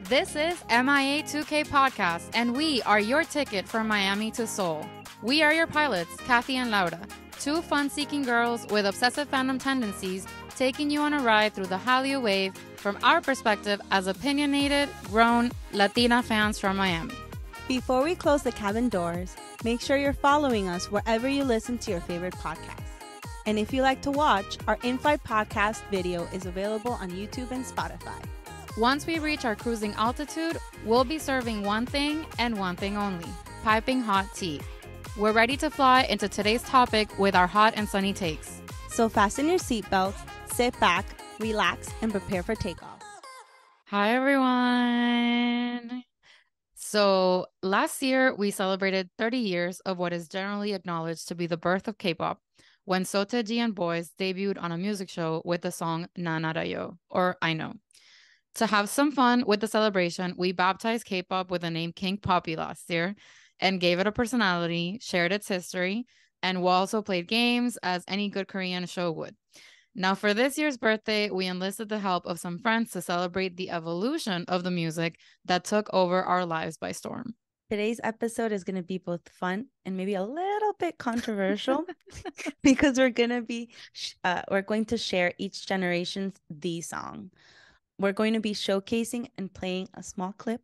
This is MIA2K Podcast, and we are your ticket from Miami to Seoul. We are your pilots, Kathy and Laura, two fun-seeking girls with obsessive fandom tendencies, taking you on a ride through the Hallyu wave from our perspective as opinionated, grown Latina fans from Miami. Before we close the cabin doors, make sure you're following us wherever you listen to your favorite podcasts. And if you like to watch, our in-flight podcast video is available on YouTube and Spotify. Once we reach our cruising altitude, we'll be serving one thing and one thing only, piping hot tea. We're ready to fly into today's topic with our hot and sunny takes. So fasten your seatbelts, sit back, relax, and prepare for takeoff. Hi, everyone. So last year, we celebrated 30 years of what is generally acknowledged to be the birth of Kpop, when Seo Taiji and Boys debuted on a music show with the song Nan Arayo, or I Know. To have some fun with the celebration, we baptized Kpop with the name King Poppy last year and gave it a personality, shared its history, and we also played games as any good Korean show would. Now, for this year's birthday, we enlisted the help of some friends to celebrate the evolution of the music that took over our lives by storm. Today's episode is going to be both fun and maybe a little bit controversial because we're going to share each generation's the song. We're going to be showcasing and playing a small clip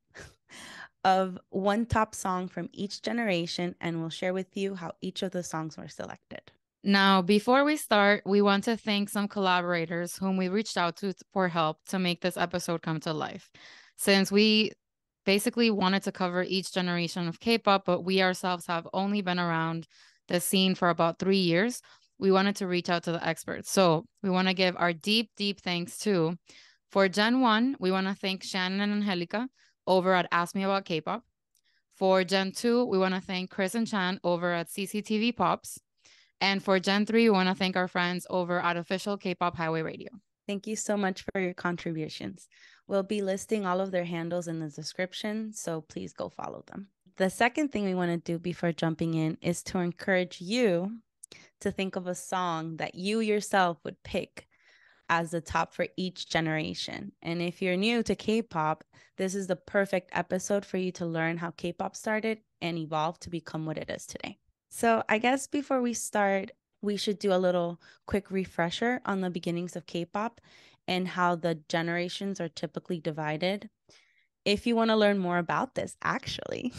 of one top song from each generation, and we'll share with you how each of the songs were selected. Now, before we start, we want to thank some collaborators whom we reached out to for help to make this episode come to life. Since we basically wanted to cover each generation of K-pop, but we ourselves have only been around the scene for about 3 years, we wanted to reach out to the experts. So we want to give our deep, deep thanks to, for Gen 1, we want to thank Shannon and Angélica over at Ask Me About K-pop. For Gen 2, we want to thank Chris and Chan over at CCTV Pops. And for Gen 3, we want to thank our friends over at Official K-pop Highway Radio. Thank you so much for your contributions. We'll be listing all of their handles in the description, so please go follow them. The second thing we want to do before jumping in is to encourage you to think of a song that you yourself would pick as the top for each generation. And if you're new to K-pop, this is the perfect episode for you to learn how K-pop started and evolved to become what it is today. So I guess before we start, we should do a little quick refresher on the beginnings of K-pop and how the generations are typically divided. If you want to learn more about this, actually,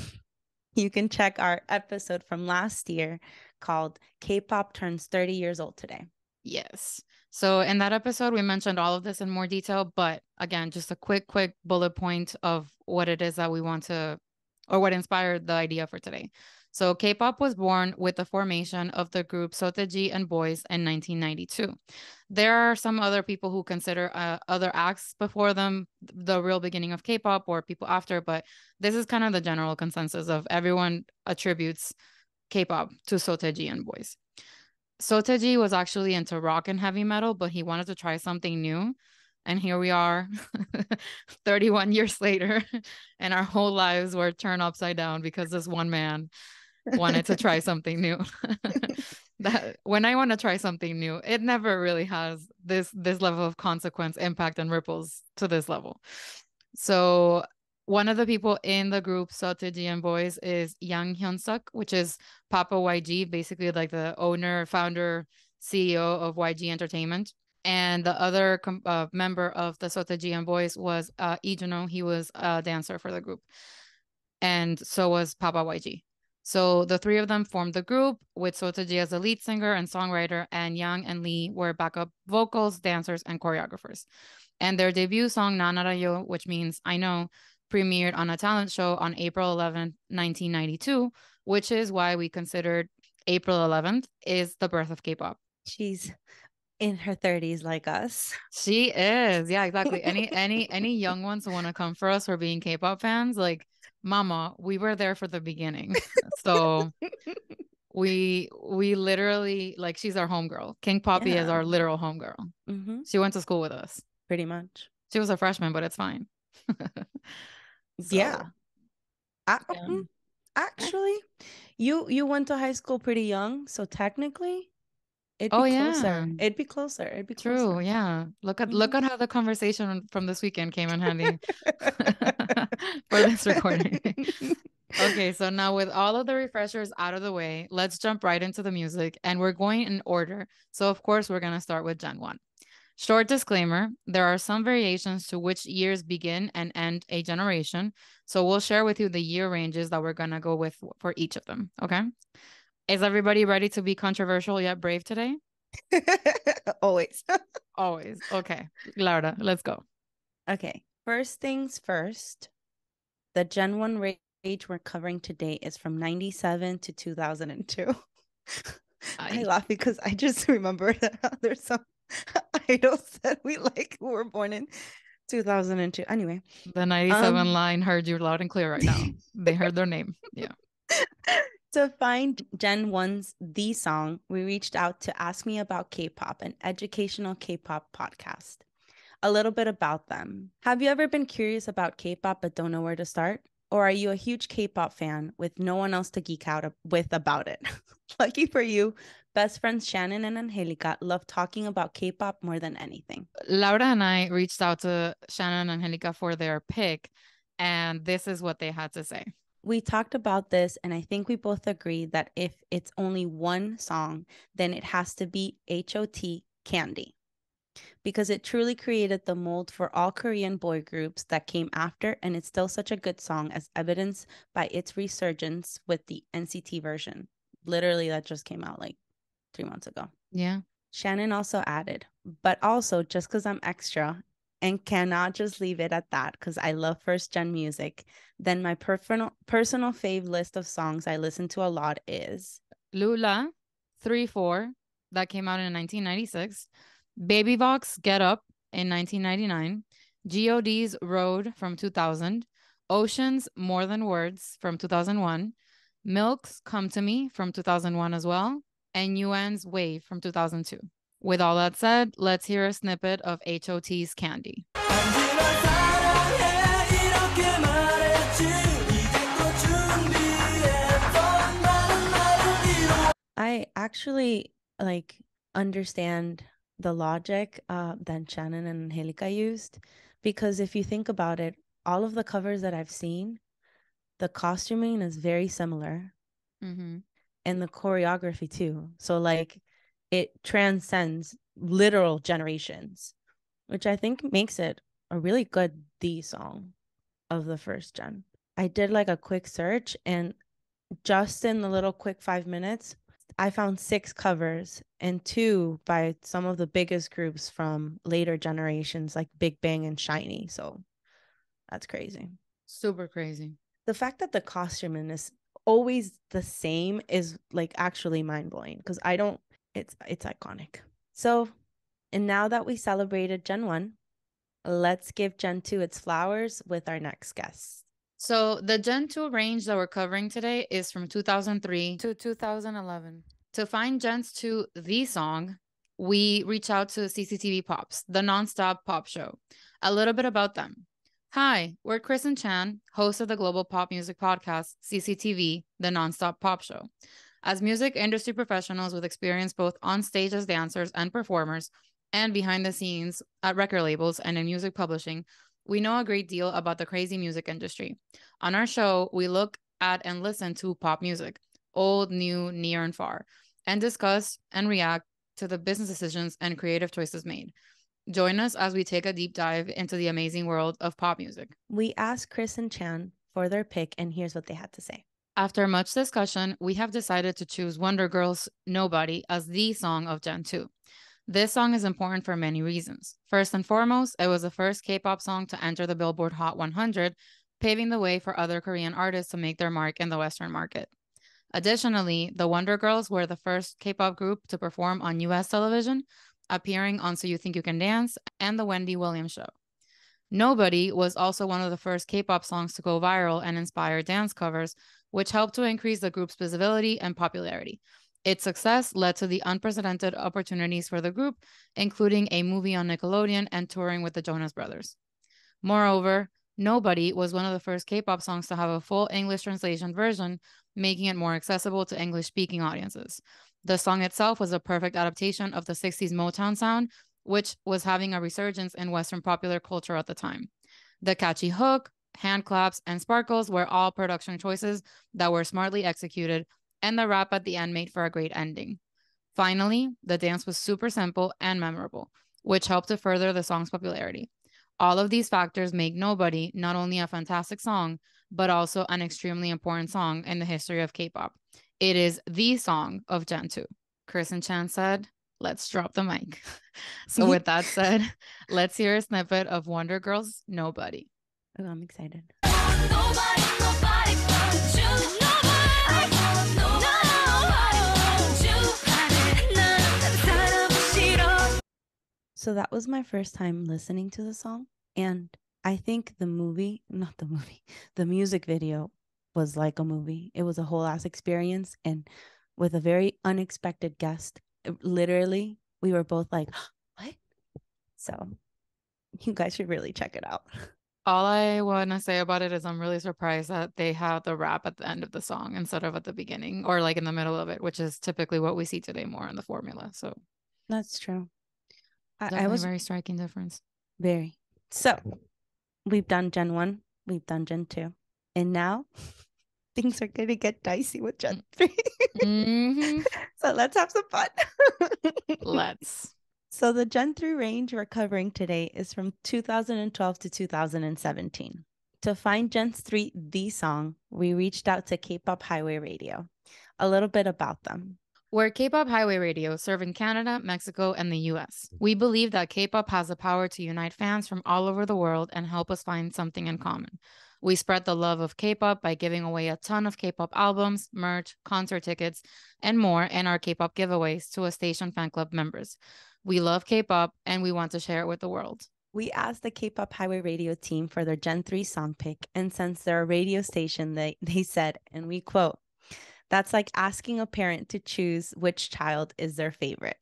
you can check our episode from last year called K-pop Turns 30 Years Old Today. Yes. So in that episode, we mentioned all of this in more detail, but again, just a quick bullet point of what it is that we want to, or what inspired the idea for today. So K-pop was born with the formation of the group h.o.t and Boys in 1992. There are some other people who consider other acts before them the real beginning of K-pop or people after, but this is kind of the general consensus of everyone attributes K-pop to h.o.t and Boys. Seo Taiji was actually into rock and heavy metal, but he wanted to try something new. And here we are 31 years later, and our whole lives were turned upside down because this one man wanted to try something new. That when I want to try something new, it never really has this level of consequence, impact, and ripples to this level. So one of the people in the group h.o.t and Boys is Yang Hyun-suk, which is Papa YG, basically like the owner, founder, CEO of YG Entertainment. And the other member of the h.o.t and Boys was Lee Juno. He was a dancer for the group. And so was Papa YG. So the three of them formed the group with h.o.t as the lead singer and songwriter, and Yang and Lee were backup vocals, dancers, and choreographers. And their debut song, Nan Arayo, which means I Know, premiered on a talent show on April 11th, 1992, which is why we considered April 11th is the birth of K-pop. She's in her 30s like us. She is. Yeah, exactly. Any young ones who want to come for us for being K-pop fans, like, mama, we were there for the beginning. So we literally, like, she's our homegirl. King Poppy is our literal homegirl. Mm-hmm. She went to school with us. Pretty much. She was a freshman, but it's fine. So, yeah. Actually, you went to high school pretty young, so technically It'd Oh be yeah, closer. It'd be closer. It'd be true. closer. Yeah, look Mhm. at how the conversation from this weekend came in handy for this recording. Okay, so now with all of the refreshers out of the way, let's jump right into the music, and we're going in order. So of course we're gonna start with Gen 1. Short disclaimer, there are some variations to which years begin and end a generation. So we'll share with you the year ranges that we're gonna go with for each of them. Okay. Is everybody ready to be controversial yet brave today? Always. Always. Okay. Laura, let's go. Okay. First things first, the Gen 1 rage we're covering today is from 97 to 2002. I laugh because I just remember that there's some idols that we like who were born in 2002. Anyway, The 97 line heard you loud and clear right now. They heard their name. Yeah. to find Gen 1's The Song, we reached out to Ask Me About K-Pop, an educational K-pop podcast. A little bit about them. Have you ever been curious about K-pop but don't know where to start? Or are you a huge K-pop fan with no one else to geek out with about it? Lucky for you, best friends Shannon and Angélica love talking about K-pop more than anything. Laura and I reached out to Shannon and Angélica for their pick, and this is what they had to say. We talked about this, and I think we both agree that if it's only one song, then it has to be h.o.t. Candy, because it truly created the mold for all Korean boy groups that came after, and it's still such a good song as evidenced by its resurgence with the NCT version. Literally, that just came out like 3 months ago. Yeah. Shannon also added, but also just because I'm extra and cannot just leave it at that because I love first gen music, then my personal fave list of songs I listen to a lot is Lula, 3-4, that came out in 1996. Baby Vox, Get Up in 1999. G.O.D's Road from 2000. Ocean's More Than Words from 2001. Milk's Come to Me from 2001 as well. And Yuan's Wave from 2002. With all that said, let's hear a snippet of H.O.T's Candy. I actually like understand the logic that Shannon and Angelica used, because if you think about it, all of the covers that I've seen, the costuming is very similar, and the choreography too. So like it transcends literal generations, which I think makes it a really good The Song of the first gen. I did like a quick search, and just in the little quick 5 minutes, I found 6 covers and 2 by some of the biggest groups from later generations like Big Bang and SHINee. So that's crazy. Super crazy. The fact that the costuming is always the same is like actually mind-blowing, because it's iconic. So, and now that we celebrated Gen 1, let's give Gen 2 its flowers with our next guest. So the Gen 2 range that we're covering today is from 2003 to 2011. To find Gen 2 The Song, we reach out to CCTV Pops, the nonstop pop show. A little bit about them. Hi, we're Chris and Chan, hosts of the global pop music podcast, CCTV, the nonstop pop show. As music industry professionals with experience both on stage as dancers and performers and behind the scenes at record labels and in music publishing, we know a great deal about the crazy music industry. On our show, we look at and listen to pop music, old, new, near, and far, and discuss and react to the business decisions and creative choices made. Join us as we take a deep dive into the amazing world of pop music. We asked Chris and Chan for their pick, and here's what they had to say. After much discussion, we have decided to choose Wonder Girls' Nobody as the song of Gen 2. This song is important for many reasons. First and foremost, it was the first K-pop song to enter the Billboard Hot 100, paving the way for other Korean artists to make their mark in the Western market. Additionally, the Wonder Girls were the first K-pop group to perform on US television, appearing on So You Think You Can Dance and The Wendy Williams Show. Nobody was also one of the first K-pop songs to go viral and inspire dance covers, which helped to increase the group's visibility and popularity. Its success led to the unprecedented opportunities for the group, including a movie on Nickelodeon and touring with the Jonas Brothers. Moreover, Nobody was one of the first K-pop songs to have a full English translation version, making it more accessible to English-speaking audiences. The song itself was a perfect adaptation of the 60s Motown sound, which was having a resurgence in Western popular culture at the time. The catchy hook, hand claps, and sparkles were all production choices that were smartly executed, and the rap at the end made for a great ending. Finally, the dance was super simple and memorable, which helped to further the song's popularity. All of these factors make Nobody not only a fantastic song, but also an extremely important song in the history of K-pop. It is the song of Gen 2. Chris and Chan said, let's drop the mic. So with that said, let's hear a snippet of Wonder Girl's Nobody. Oh, I'm excited. So that was my first time listening to the song. And I think the music video was like a movie. It was a whole ass experience. And with a very unexpected guest, literally, we were both like, what? So you guys should really check it out. All I want to say about it is I'm really surprised that they have the rap at the end of the song instead of at the beginning or like in the middle of it, which is typically what we see today more in the formula. So that's true. I was a very striking difference. Very. So we've done Gen 1, we've done Gen 2, and now things are going to get dicey with Gen 3. Mm-hmm. So let's have some fun. Let's. So the Gen 3 range we're covering today is from 2012 to 2017. To find Gen 3, the song, we reached out to Kpop Highway Radio. A little bit about them. We're Kpop Highway Radio, serving Canada, Mexico, and the US. We believe that Kpop has the power to unite fans from all over the world and help us find something in common. We spread the love of Kpop by giving away a ton of Kpop albums, merch, concert tickets, and more in our Kpop giveaways to a station fan club members. We love Kpop and we want to share it with the world. We asked the Kpop Highway Radio team for their Gen 3 song pick, and since they're a radio station, they said, and we quote, "That's like asking a parent to choose which child is their favorite."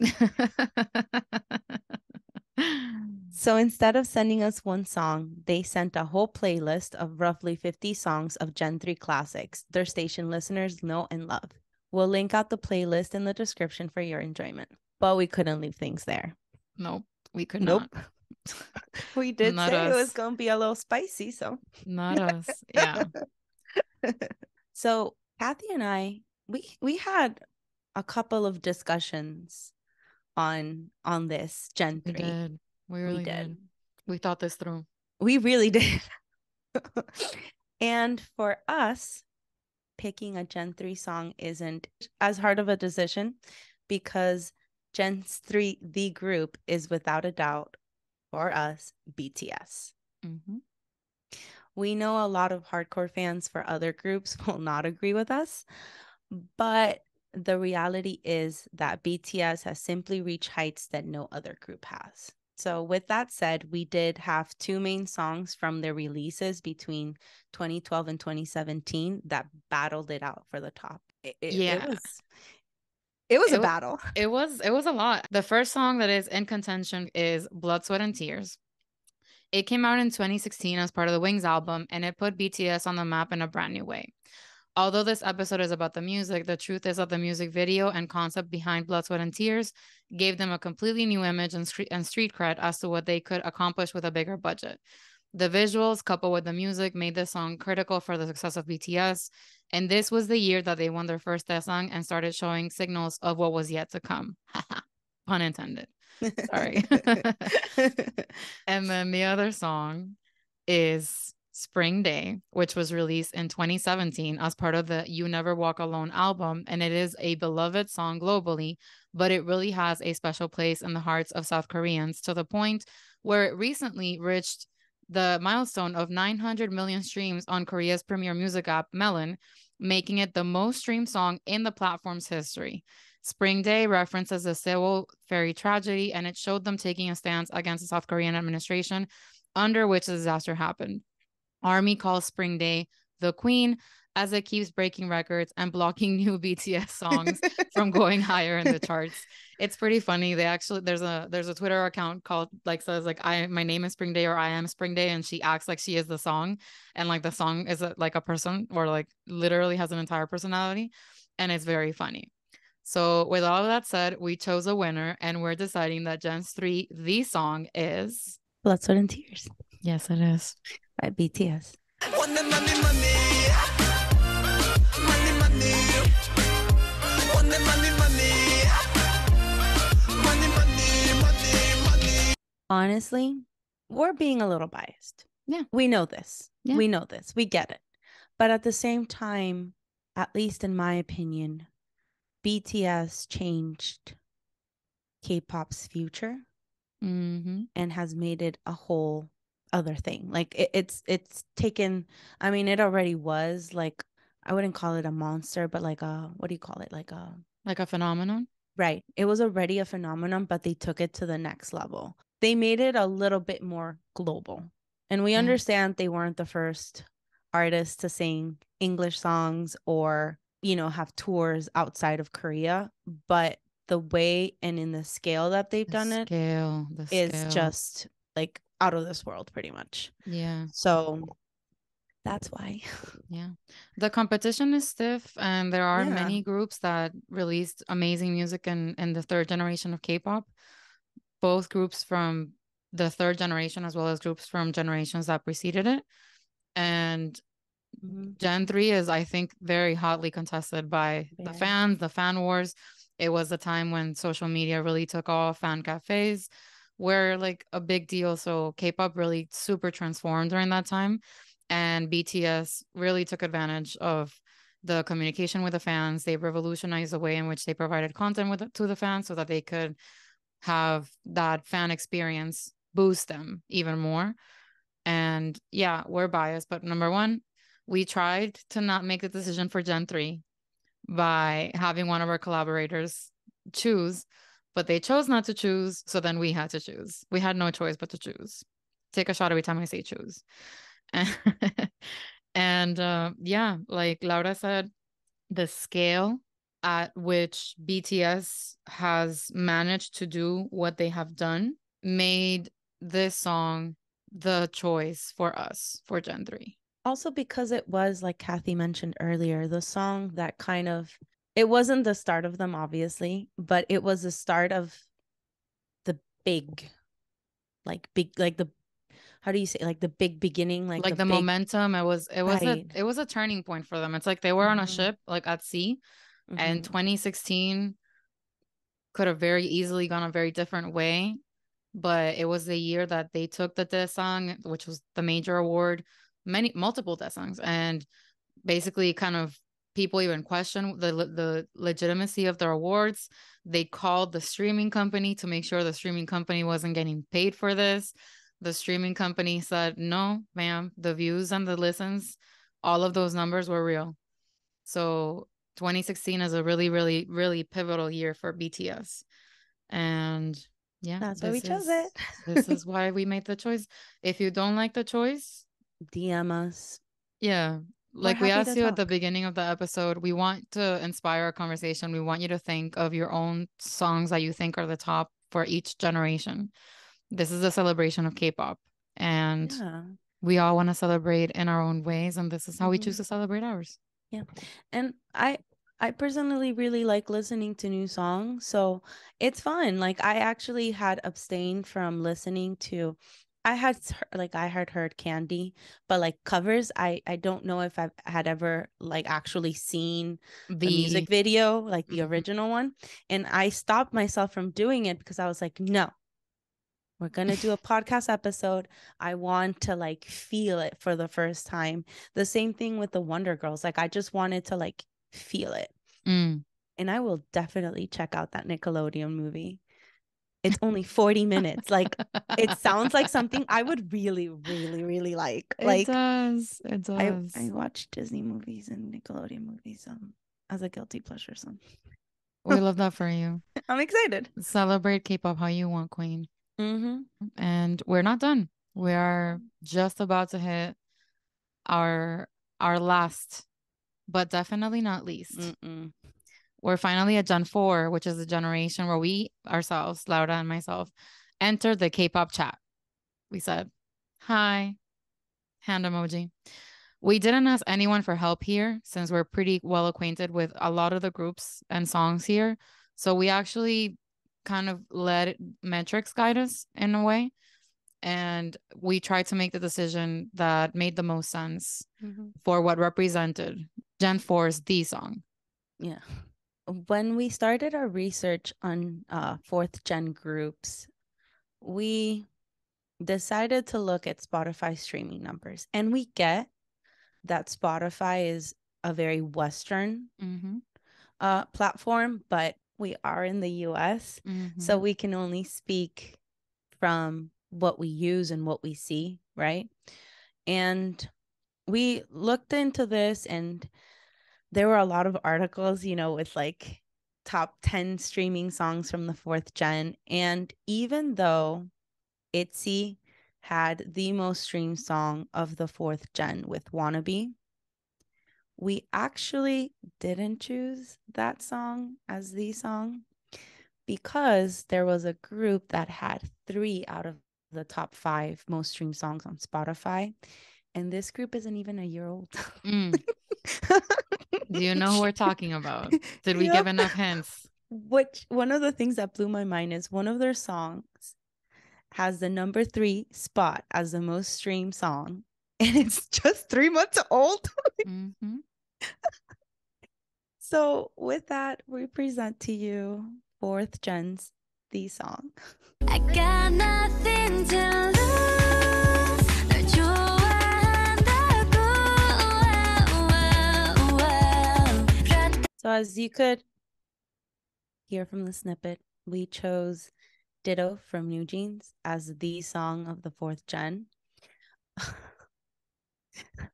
So instead of sending us one song, they sent a whole playlist of roughly 50 songs of Gen 3 classics their station listeners know and love. We'll link out the playlist in the description for your enjoyment. But we couldn't leave things there. Nope, we could not. We did not say us. It was going to be a little spicy, so. Not us, yeah. So Kathy and I, we had a couple of discussions on this Gen 3. We did. We really did. We thought this through. We really did. And for us, picking a Gen 3 song isn't as hard of a decision because Gen 3, the group, is without a doubt, for us, BTS. Mm-hmm. We know a lot of hardcore fans for other groups will not agree with us, but the reality is that BTS has simply reached heights that no other group has. So with that said, we did have two main songs from their releases between 2012 and 2017 that battled it out for the top. It was a battle. It was a lot. The first song that is in contention is Blood, Sweat, and Tears. It came out in 2016 as part of the Wings album, and it put BTS on the map in a brand new way. Although this episode is about the music, the truth is that the music video and concept behind Blood, Sweat, and Tears gave them a completely new image and street cred as to what they could accomplish with a bigger budget. The visuals, coupled with the music, made this song critical for the success of BTS, and this was the year that they won their first Daesang and started showing signals of what was yet to come. Pun intended. Sorry. And then the other song is Spring Day, which was released in 2017 as part of the You Never Walk Alone album, and it is a beloved song globally, but it really has a special place in the hearts of South Koreans to the point where it recently reached the milestone of 900 million streams on Korea's premier music app, Melon, making it the most streamed song in the platform's history. Spring Day references the Seo ferry tragedy, and it showed them taking a stance against the South Korean administration under which the disaster happened. ARMY calls Spring Day the Queen, as it keeps breaking records and blocking new BTS songs from going higher in the charts. It's pretty funny. They actually there's a Twitter account called says my name is Spring Day or I am Spring Day, and she acts like she is the song, and like the song is like a person or like literally has an entire personality, and it's very funny. So with all of that said, we chose a winner and we're deciding that Gen 3, the song is Blood, Sweat, and Tears. Yes, it is. By BTS. Honestly, we're being a little biased. Yeah. We know this. Yeah. We know this. We get it. But at the same time, at least in my opinion, BTS changed K-pop's future Mm-hmm. and has made it a whole other thing. Like it's taken, I mean, it already was like, I wouldn't call it a monster, but like a, what do you call it? Like a phenomenon. Right. It was already a phenomenon, but they took it to the next level. They made it a little bit more global. And we understand they weren't the first artists to sing English songs or, you know, have tours outside of Korea. But the way and in the scale that they've done it is just like out of this world, pretty much. Yeah. So that's why. Yeah. The competition is stiff, and there are many groups that released amazing music in the third generation of K-pop. Both groups from the third generation as well as groups from generations that preceded it. And Gen 3 is, I think, very hotly contested by the fans, the fan wars. It was the time when social media really took off. Fan cafes were like a big deal. So K-pop really super transformed during that time. And BTS really took advantage of the communication with the fans. They revolutionized the way in which they provided content to the fans so that they could have that fan experience boost them even more. And yeah, we're biased, but number one, we tried to not make the decision for Gen 3 by having one of our collaborators choose, but they chose not to choose. So then we had to choose. We had no choice but to choose. Take a shot every time I say choose. And yeah, like Laura said, the scale at which BTS has managed to do what they have done made this song the choice for us for Gen 3. Also because it was, like Kathy mentioned earlier, the song that kind of, it wasn't the start of them, obviously, but it was the start of the big, like the, how do you say, like the big beginning, like the big momentum. It was a turning point for them. It's like they were on a ship, like at sea, and 2016 could have very easily gone a very different way, but it was the year that they took the Daesang, which was the major award, multiple Daesangs, and basically kind of people even question the legitimacy of their awards. They called the streaming company to make sure the streaming company wasn't getting paid for this. The streaming company said, no, ma'am, the views and the listens, all of those numbers were real. So 2016 is a really, really, really pivotal year for BTS. And yeah, that's why we chose it. This is why we made the choice. If you don't like the choice, DM us. Yeah. Like we asked you at the beginning of the episode, we want to inspire a conversation. We want you to think of your own songs that you think are the top for each generation. This is a celebration of K-pop, and we all want to celebrate in our own ways, and this is how we choose to celebrate ours. Yeah. And I personally really like listening to new songs, so it's fun. Like I actually had abstained from listening to, I had heard Candy, but like covers, I don't know if I've had ever like actually seen the music video, like the original one. And I stopped myself from doing it because I was like, no, we're going to do a podcast episode. I want to like feel it for the first time. The same thing with the Wonder Girls. Like I just wanted to like feel it. And I will definitely check out that Nickelodeon movie. It's only 40 minutes. Like it sounds like something I would really, really, really like. It does. It does. I watch Disney movies and Nickelodeon movies as a guilty pleasure. So we love that for you. I'm excited. Celebrate K-pop how you want, Queen. And we're not done. We are just about to hit our last, but definitely not least. We're finally at Gen 4, which is the generation where we ourselves, Laura and myself, entered the K-pop chat. We said, hi, hand emoji. We didn't ask anyone for help here since we're pretty well acquainted with a lot of the groups and songs here. So we actually kind of let metrics guide us in a way. And we tried to make the decision that made the most sense for what represented Gen 4's The Song. Yeah. When we started our research on fourth gen groups, we decided to look at Spotify streaming numbers. And we get that Spotify is a very Western platform, but we are in the US. So we can only speak from what we use and what we see, right? And we looked into this, and there were a lot of articles, you know, with like top 10 streaming songs from the fourth gen. And even though h.o.t had the most streamed song of the fourth gen with Wannabe, we actually didn't choose that song as the song because there was a group that had 3 out of the top 5 most streamed songs on Spotify. And this group isn't even a year old. Do you know who we're talking about? Did we give enough hints? One of the things that blew my mind is one of their songs has the number 3 spot as the most streamed song, and it's just 3 months old. So with that, we present to you fourth gen's The Song. I got nothing to lose. So as you could hear from the snippet, we chose Ditto from NewJeans as the song of the fourth gen.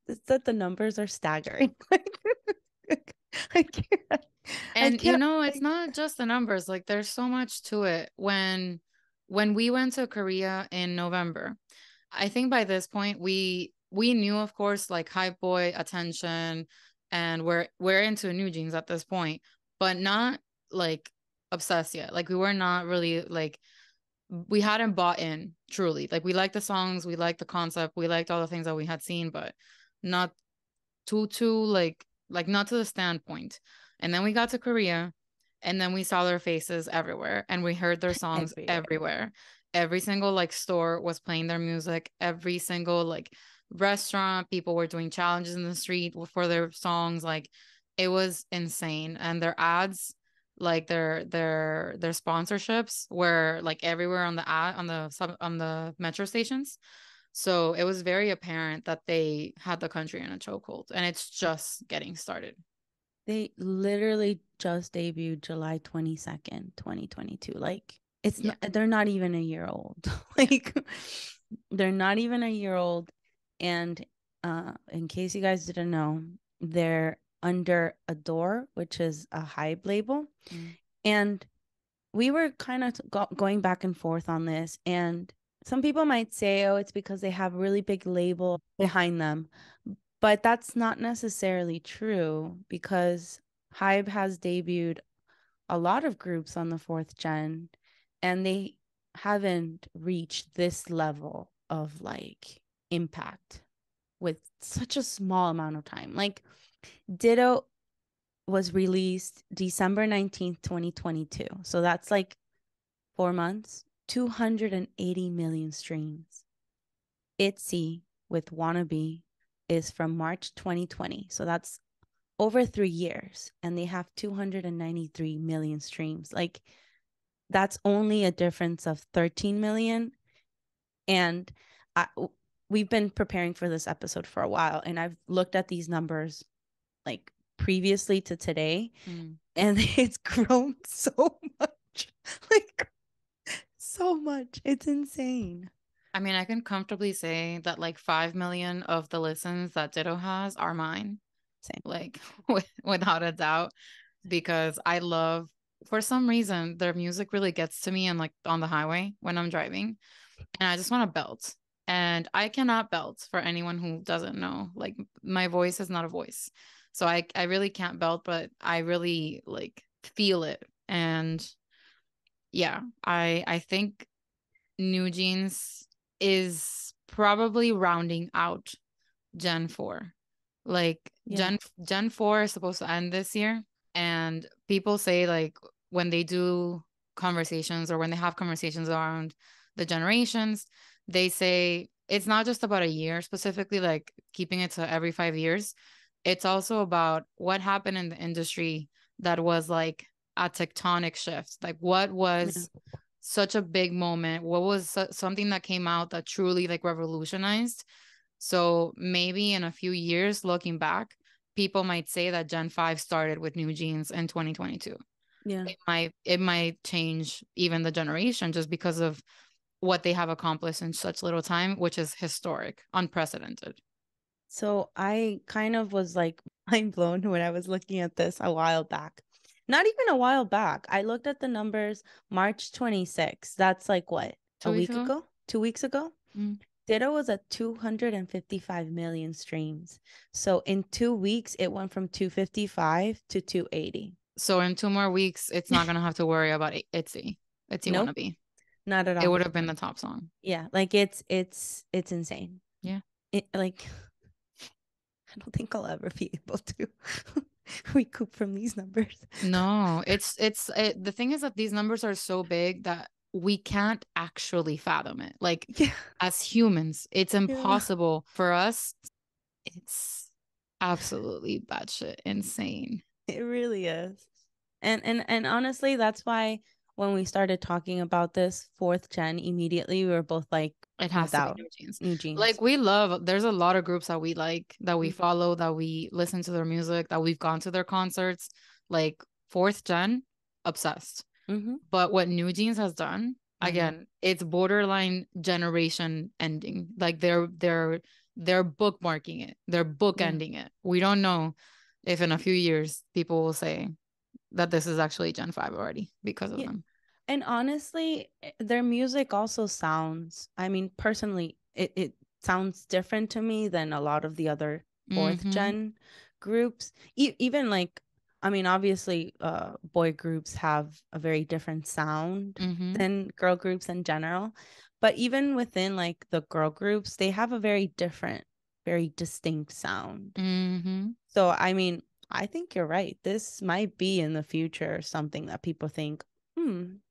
It's that the numbers are staggering. I can't. And you know, it's not just the numbers. Like there's so much to it. When we went to Korea in November, I think by this point we knew, of course, like Hype Boy, Attention, and we're into NewJeans at this point, but not like obsessed yet. Like we were not really like, we hadn't bought in truly. Like we liked the songs, we liked the concept, we liked all the things that we had seen, but not too like not to the standpoint. And then we got to Korea, and then we saw their faces everywhere, and we heard their songs everywhere. Every single like store was playing their music. Every single like restaurant, people were doing challenges in the street for their songs. Like it was insane. And their ads, like their sponsorships were like everywhere on the ad on the metro stations. So it was very apparent that they had the country in a chokehold, and it's just getting started. They literally just debuted July 22nd, 2022. Like they're not even a year old. Like they're not even a year old. And in case you guys didn't know, they're under Adore, which is a Hybe label. And we were kind of going back and forth on this. And some people might say, oh, it's because they have a really big label behind them. But that's not necessarily true, because Hybe has debuted a lot of groups on the fourth gen, and they haven't reached this level of like impact with such a small amount of time. Like Ditto was released December 19th, 2022. So that's like 4 months, 280 million streams. h.o.t with Wannabe is from March 2020. So that's over 3 years, and they have 293 million streams. Like that's only a difference of 13 million. And we've been preparing for this episode for a while, and I've looked at these numbers like previously to today, and it's grown so much. Like so much. It's insane. I mean, I can comfortably say that like 5 million of the listens that Ditto has are mine. Same. Like without a doubt, because I love, for some reason, their music really gets to me and like on the highway when I'm driving, and I just want to belt. And I cannot belt, for anyone who doesn't know. Like my voice is not a voice. So I really can't belt, but I really like feel it. And yeah, I think NewJeans is probably rounding out Gen 4. Like Yeah. Gen 4 is supposed to end this year. And people say like when they do conversations or when they have conversations around the generations, they say it's not just about a year specifically, like keeping it to every 5 years. It's also about what happened in the industry that was like a tectonic shift. Like what Yeah. was such a big moment? What was something that came out that truly like revolutionized? So maybe in a few years, looking back, people might say that Gen 5 started with NewJeans in 2022. Yeah. It might change even the generation just because of what they have accomplished in such little time, which is historic, unprecedented. So I kind of was like mind blown when I was looking at this a while back. Not even a while back. I looked at the numbers March 26th. That's like what? A 2 weeks week ago? ago? 2 weeks ago? Mm. Ditto was at 255 million streams. So in 2 weeks, it went from 255 to 280. So in 2 more weeks, it's not gonna have to worry about Itzy. Itzy Nope, Wannabe. not at It all. would have been the top song. Yeah, like it's insane. Yeah. Like I don't think I'll ever be able to recoup from these numbers. No, the thing is that these numbers are so big that we can't actually fathom it. Like Yeah, as humans, it's yeah, impossible for us. It's absolutely batshit insane. it really is. And honestly, that's why when we started talking about this fourth gen, immediately we were both like, It no has to be doubt, NewJeans. NewJeans. Like there's a lot of groups that we like, that we follow, that we listen to their music, that we've gone to their concerts. Like fourth gen, obsessed. Mm-hmm. But what NewJeans has done, I know. again, it's borderline generation ending. Like they're bookmarking it. They're Yeah. bookending it. We don't know if in a few years people will say that this is actually Gen 5 already because of Yeah. them. And honestly, their music also sounds, I mean, personally, it sounds different to me than a lot of the other fourth Mm-hmm. gen groups. Even like, I mean, obviously, boy groups have a very different sound Mm-hmm. than girl groups in general. But even within like the girl groups, they have a very different, very distinct sound. Mm-hmm. So, I mean, I think you're right. This might be in the future something that people think,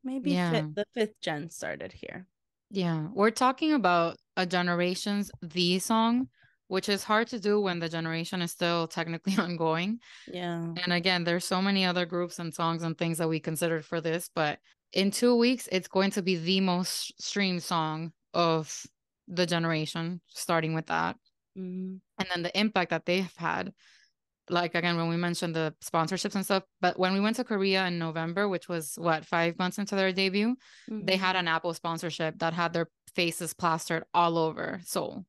maybe Yeah. the fifth gen started here. Yeah. We're talking about a generation's The song, which is hard to do when the generation is still technically ongoing. Yeah. And again, there's so many other groups and songs and things that we considered for this, but in 2 weeks, it's going to be the most streamed song of the generation, starting with that. Mm-hmm. And then the impact that they've had, like again, when we mentioned the sponsorships and stuff, but when we went to Korea in November, which was what, 5 months into their debut, they Mm-hmm. had an Apple sponsorship that had their faces plastered all over Seoul.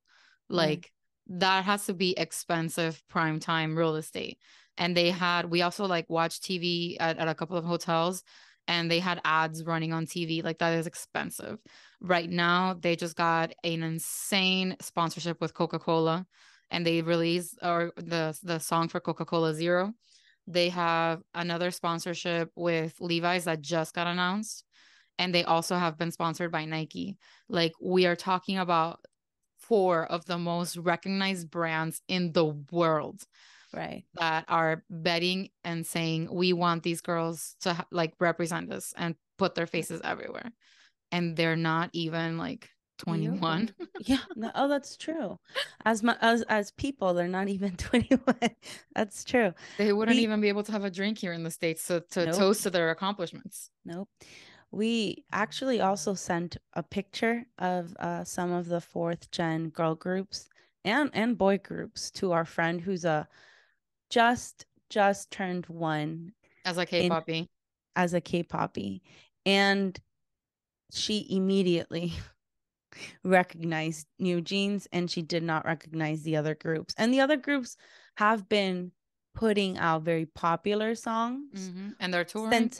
Right. Like that has to be expensive prime time real estate. And we also like watched TV at a couple of hotels, and they had ads running on TV. Like that is expensive. Right now, they just got an insane sponsorship with Coca-Cola, and they released or the song for Coca-Cola Zero. They have another sponsorship with Levi's that just got announced, and they also have been sponsored by Nike. Like we are talking about four of the most recognized brands in the world Right. that are betting and saying we want these girls to like represent us and put their faces everywhere, and they're not even like You 21. yeah. No, oh, that's true. As people, they're not even 21. That's true. They wouldn't We even be able to have a drink here in the States to Nope. toast to their accomplishments. Nope. We actually also sent a picture of some of the fourth gen girl groups and boy groups to our friend who's a just turned one As a in K-poppy. as a K-poppy, and she immediately recognized NewJeans, and she did not recognize the other groups. And the other groups have been putting out very popular songs And they're touring.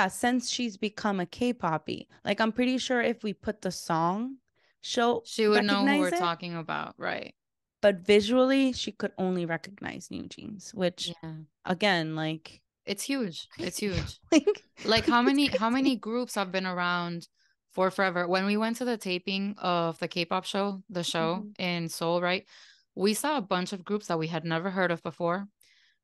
since she's become a K-poppy. Like I'm pretty sure if we put the song, she'll She would know who recognize we're it, talking about, right? but visually she could only recognize NewJeans, which Yeah. again, like It's huge. It's crazy. huge. like Like it's how many crazy. groups have been around for forever? When we went to the taping of the K-pop show, the show Mhm. in Seoul, right? we saw a bunch of groups that we had never heard of before.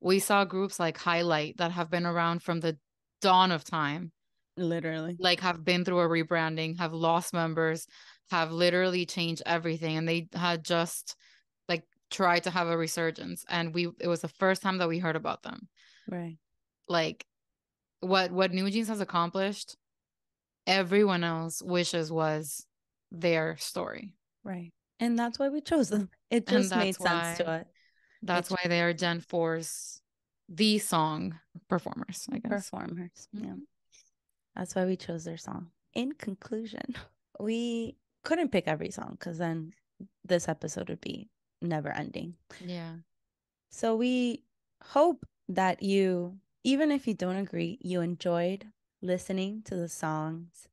We saw groups like Highlight that have been around from the dawn of time, Literally. like have been through a rebranding, have lost members, have literally changed everything. And they had just like tried to have a resurgence. And it was the first time that we heard about them. Right. Like what NewJeans has accomplished, everyone else wishes was their story. Right. And that's why we chose them. It And just made sense to us. that's why they are Gen 4's the song performers, I guess. Performers. Yeah. That's why we chose their song. In conclusion, we couldn't pick every song because then this episode would be never ending. Yeah. So we hope that you, even if you don't agree, you enjoyed listening to the songs,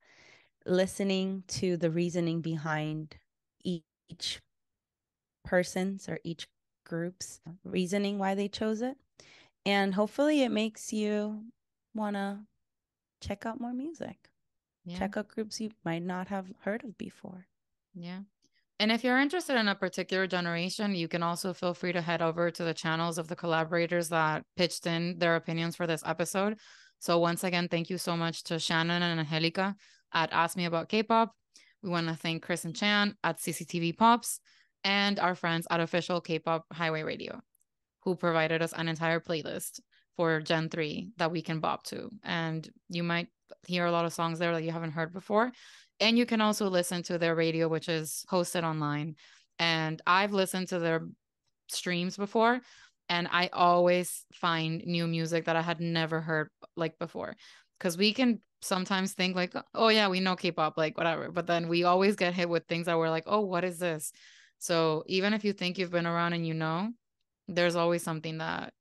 listening to the reasoning behind each person's or each group's reasoning why they chose it. And hopefully it makes you want to check out more music. Yeah. Check out groups you might not have heard of before. Yeah. And if you're interested in a particular generation, you can also feel free to head over to the channels of the collaborators that pitched in their opinions for this episode. So once again, thank you so much to Shannon and Angélica at Ask Me About Kpop. We want to thank Chris and Chan at CCTV Pops and our friends at Official Kpop Highway Radio, who provided us an entire playlist for Gen 3 that we can bop to. And you might hear a lot of songs there that you haven't heard before. And you can also listen to their radio, which is hosted online. And I've listened to their streams before, and I always find new music that I had never heard like before. Because we can sometimes think like, oh yeah, we know K-pop, like whatever. But then we always get hit with things that we're like, oh, what is this? So even if you think you've been around and you know, there's always something that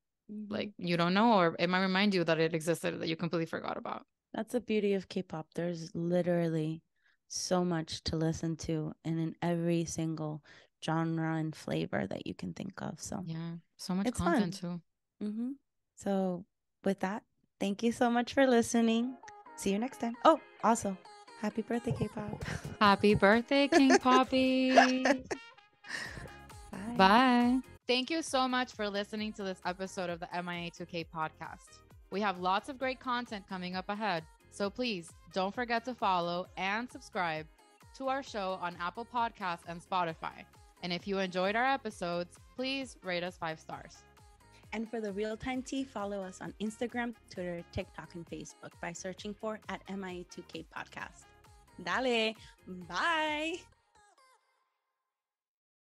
like you don't know, or it might remind you that it existed that you completely forgot about. That's the beauty of K-pop. There's literally so much to listen to and in every single genre and flavor that you can think of. So yeah, so much content fun. Too. So with that, thank you so much for listening. See you next time. Oh, also, happy birthday, K-pop. Happy birthday, King Poppy. Bye. Bye. Thank you so much for listening to this episode of the MIA2K Podcast. We have lots of great content coming up ahead, so please don't forget to follow and subscribe to our show on Apple Podcasts and Spotify. And if you enjoyed our episodes, please rate us 5 stars. And for the real-time tea, follow us on Instagram, Twitter, TikTok, and Facebook by searching for @MIA2K Podcast. Dale, bye.